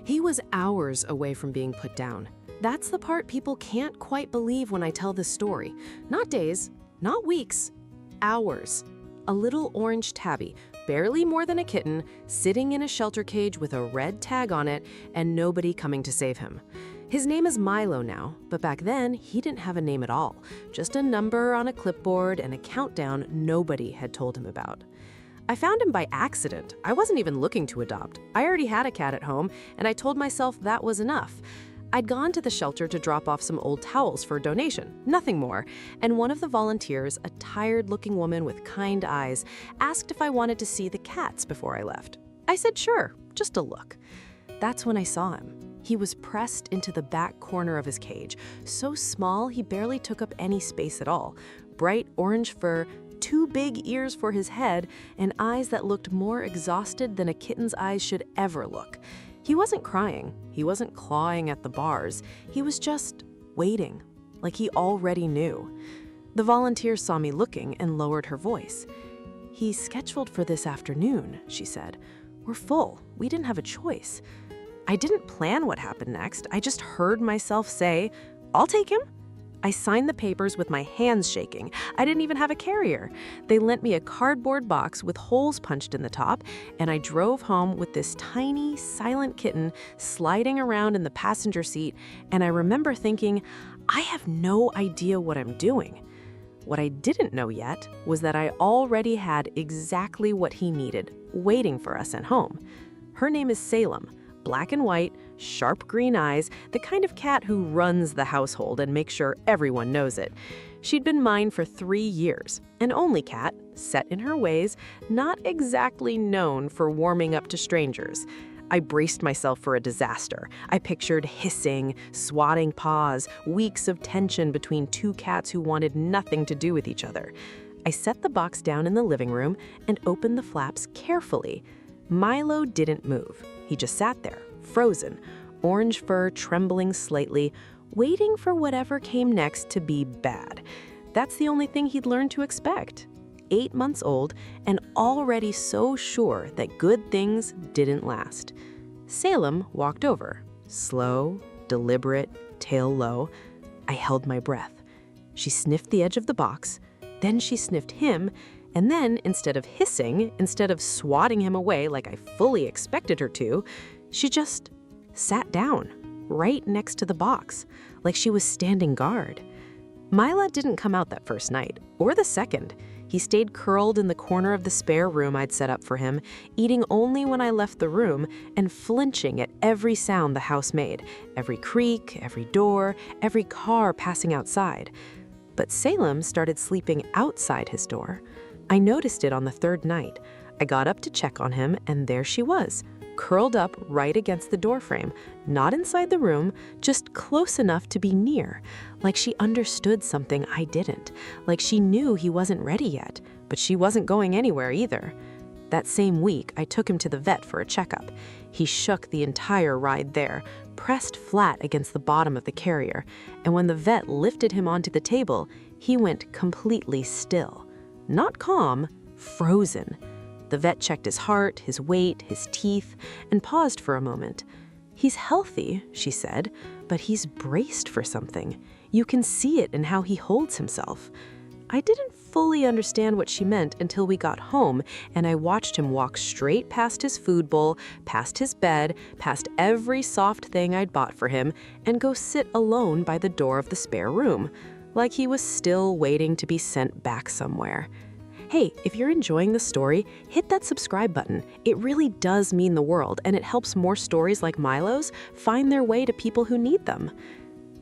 He was hours away from being put down. That's the part people can't quite believe when I tell this story. Not days, not weeks, hours. A little orange tabby, barely more than a kitten, sitting in a shelter cage with a red tag on it and nobody coming to save him. His name is Milo now, but back then he didn't have a name at all. Just a number on a clipboard and a countdown nobody had told him about. I found him by accident. I wasn't even looking to adopt. I already had a cat at home, and I told myself that was enough. I'd gone to the shelter to drop off some old towels for a donation, nothing more, and one of the volunteers, a tired-looking woman with kind eyes, asked if I wanted to see the cats before I left. I said sure, just a look. That's when I saw him. He was pressed into the back corner of his cage, so small he barely took up any space at all. Bright orange fur, 2 big ears for his head, and eyes that looked more exhausted than a kitten's eyes should ever look. He wasn't crying, he wasn't clawing at the bars, he was just waiting, like he already knew. The volunteer saw me looking and lowered her voice. "He's scheduled for this afternoon," she said. "We're full, we didn't have a choice." I didn't plan what happened next, I just heard myself say, "I'll take him." I signed the papers with my hands shaking. I didn't even have a carrier. They lent me a cardboard box with holes punched in the top, and I drove home with this tiny, silent kitten sliding around in the passenger seat, and I remember thinking, I have no idea what I'm doing. What I didn't know yet was that I already had exactly what he needed, waiting for us at home. Her name is Salem. Black and white, sharp green eyes, the kind of cat who runs the household and makes sure everyone knows it. She'd been mine for 3 years, an only cat, set in her ways, not exactly known for warming up to strangers. I braced myself for a disaster. I pictured hissing, swatting paws, weeks of tension between 2 cats who wanted nothing to do with each other. I set the box down in the living room and opened the flaps carefully. Milo didn't move. He just sat there, frozen, orange fur trembling slightly, waiting for whatever came next to be bad. That's the only thing he'd learned to expect. 8 months old and already so sure that good things didn't last. Salem walked over, slow, deliberate, tail low. I held my breath. She sniffed the edge of the box, then she sniffed him, and then, instead of hissing, instead of swatting him away like I fully expected her to, she just sat down, right next to the box, like she was standing guard. Milo didn't come out that first night, or the second. He stayed curled in the corner of the spare room I'd set up for him, eating only when I left the room and flinching at every sound the house made, every creak, every door, every car passing outside. But Salem started sleeping outside his door. I noticed it on the 3rd night. I got up to check on him, and there she was, curled up right against the doorframe, not inside the room, just close enough to be near, like she understood something I didn't, like she knew he wasn't ready yet, but she wasn't going anywhere either. That same week, I took him to the vet for a checkup. He shook the entire ride there, pressed flat against the bottom of the carrier, and when the vet lifted him onto the table, he went completely still. Not calm, frozen. The vet checked his heart, his weight, his teeth, and paused for a moment. "He's healthy," she said, "but he's braced for something. You can see it in how he holds himself." I didn't fully understand what she meant until we got home, and I watched him walk straight past his food bowl, past his bed, past every soft thing I'd bought for him, and go sit alone by the door of the spare room, like he was still waiting to be sent back somewhere. Hey, if you're enjoying the story, hit that subscribe button. It really does mean the world, and it helps more stories like Milo's find their way to people who need them.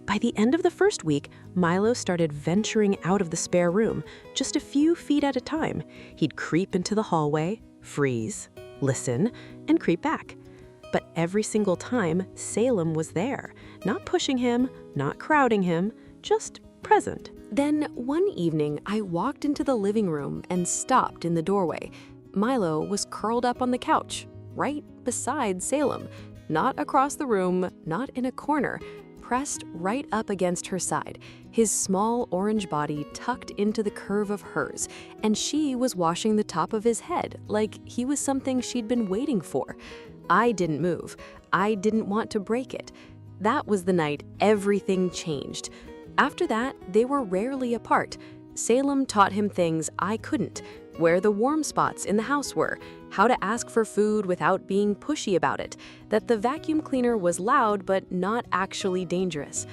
By the end of the first week, Milo started venturing out of the spare room, just a few feet at a time. He'd creep into the hallway, freeze, listen, and creep back. But every single time, Salem was there, not pushing him, not crowding him, just present. Then one evening, I walked into the living room and stopped in the doorway. Milo was curled up on the couch, right beside Salem, not across the room, not in a corner, pressed right up against her side, his small orange body tucked into the curve of hers, and she was washing the top of his head like he was something she'd been waiting for. I didn't move. I didn't want to break it. That was the night everything changed. After that, they were rarely apart. Salem taught him things I couldn't, where the warm spots in the house were, how to ask for food without being pushy about it, that the vacuum cleaner was loud but not actually dangerous.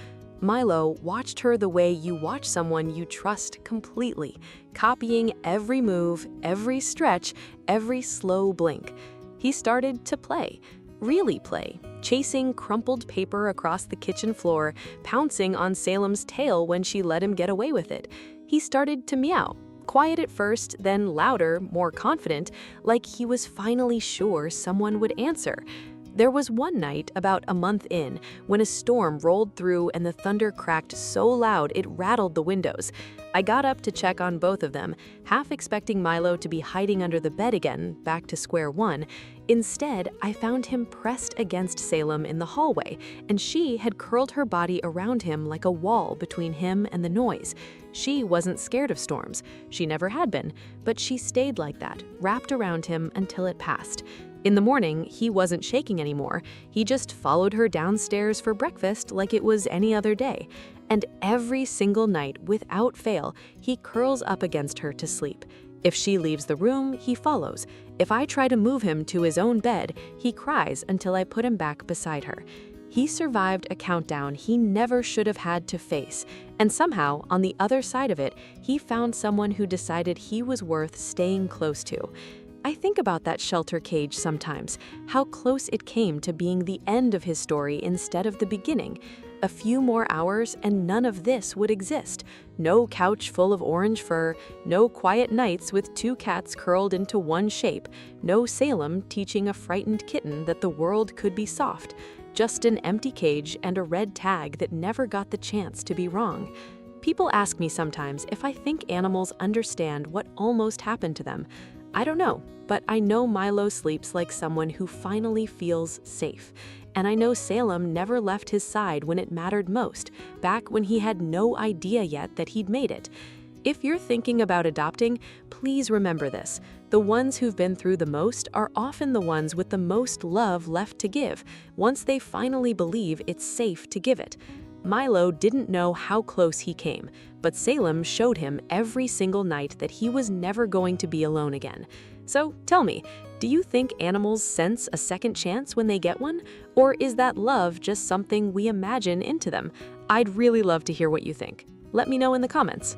Milo watched her the way you watch someone you trust completely, copying every move, every stretch, every slow blink. He started to play, really play, chasing crumpled paper across the kitchen floor, pouncing on Salem's tail when she let him get away with it. He started to meow, quiet at first, then louder, more confident, like he was finally sure someone would answer. There was one night, about a month in, when a storm rolled through and the thunder cracked so loud it rattled the windows. I got up to check on both of them, half expecting Milo to be hiding under the bed again, back to square one. Instead, I found him pressed against Salem in the hallway, and she had curled her body around him like a wall between him and the noise. She wasn't scared of storms. She never had been, but she stayed like that, wrapped around him until it passed. In the morning, he wasn't shaking anymore. He just followed her downstairs for breakfast like it was any other day. And every single night, without fail, he curls up against her to sleep. If she leaves the room, he follows. If I try to move him to his own bed, he cries until I put him back beside her. He survived a countdown he never should have had to face, and somehow, on the other side of it, he found someone who decided he was worth staying close to. I think about that shelter cage sometimes, how close it came to being the end of his story instead of the beginning. A few more hours and none of this would exist. No couch full of orange fur, no quiet nights with two cats curled into one shape, no Salem teaching a frightened kitten that the world could be soft. Just an empty cage and a red tag that never got the chance to be wrong. People ask me sometimes if I think animals understand what almost happened to them. I don't know, but I know Milo sleeps like someone who finally feels safe. And I know Salem never left his side when it mattered most, back when he had no idea yet that he'd made it. If you're thinking about adopting, please remember this. The ones who've been through the most are often the ones with the most love left to give, once they finally believe it's safe to give it. Milo didn't know how close he came, but Salem showed him every single night that he was never going to be alone again. So tell me, do you think animals sense a second chance when they get one? Or is that love just something we imagine into them? I'd really love to hear what you think. Let me know in the comments.